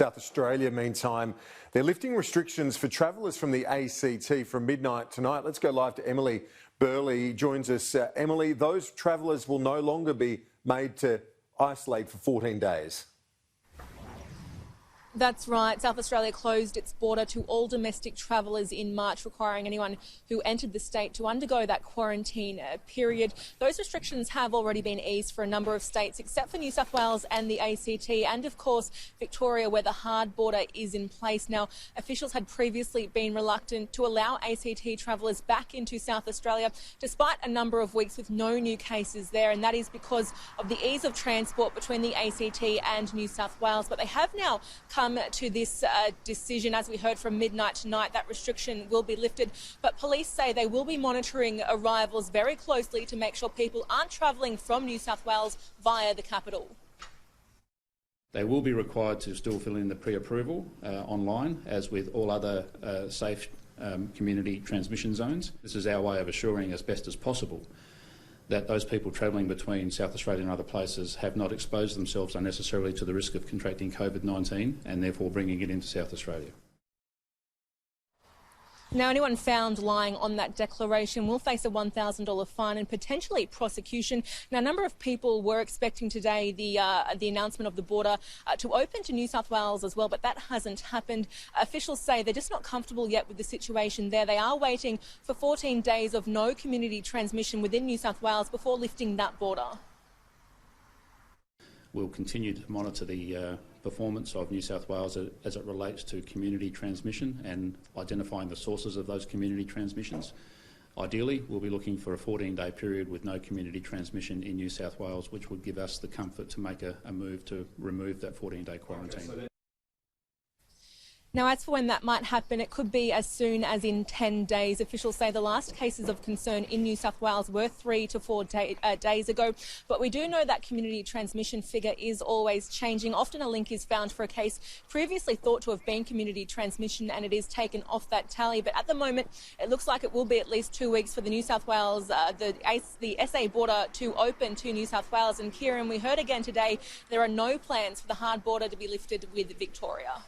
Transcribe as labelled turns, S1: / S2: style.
S1: South Australia, meantime, they're lifting restrictions for travellers from the ACT from midnight tonight. Let's go live to Emily Burley. Joins us. Emily, those travellers will no longer be made to isolate for 14 days.
S2: That's right. South Australia closed its border to all domestic travellers in March, requiring anyone who entered the state to undergo that quarantine period. Those restrictions have already been eased for a number of states, except for New South Wales and the ACT, and of course Victoria, where the hard border is in place. Now, officials had previously been reluctant to allow ACT travellers back into South Australia, despite a number of weeks with no new cases there, and that is because of the ease of transport between the ACT and New South Wales. But they have now come to this decision. As we heard, from midnight tonight, that restriction will be lifted. But police say they will be monitoring arrivals very closely to make sure people aren't travelling from New South Wales via the capital.
S3: They will be required to still fill in the pre-approval online, as with all other safe community transmission zones. This is our way of assuring as best as possible that those people travelling between South Australia and other places have not exposed themselves unnecessarily to the risk of contracting COVID-19 and therefore bringing it into South Australia.
S2: Now, anyone found lying on that declaration will face a $1,000 fine and potentially prosecution. Now, a number of people were expecting today the announcement of the border to open to New South Wales as well, but that hasn't happened. Officials say they're just not comfortable yet with the situation there. They are waiting for 14 days of no community transmission within New South Wales before lifting that border.
S3: We'll continue to monitor the performance of New South Wales as it relates to community transmission and identifying the sources of those community transmissions. Ideally, we'll be looking for a 14-day period with no community transmission in New South Wales, which would give us the comfort to make a move to remove that 14-day quarantine.
S2: Now, as for when that might happen, it could be as soon as in 10 days. Officials say the last cases of concern in New South Wales were 3 to 4 days ago. But we do know that community transmission figure is always changing. Often a link is found for a case previously thought to have been community transmission, and it is taken off that tally. But at the moment, it looks like it will be at least 2 weeks for the New South Wales, the SA border to open to New South Wales. And Kieran, we heard again today there are no plans for the hard border to be lifted with Victoria.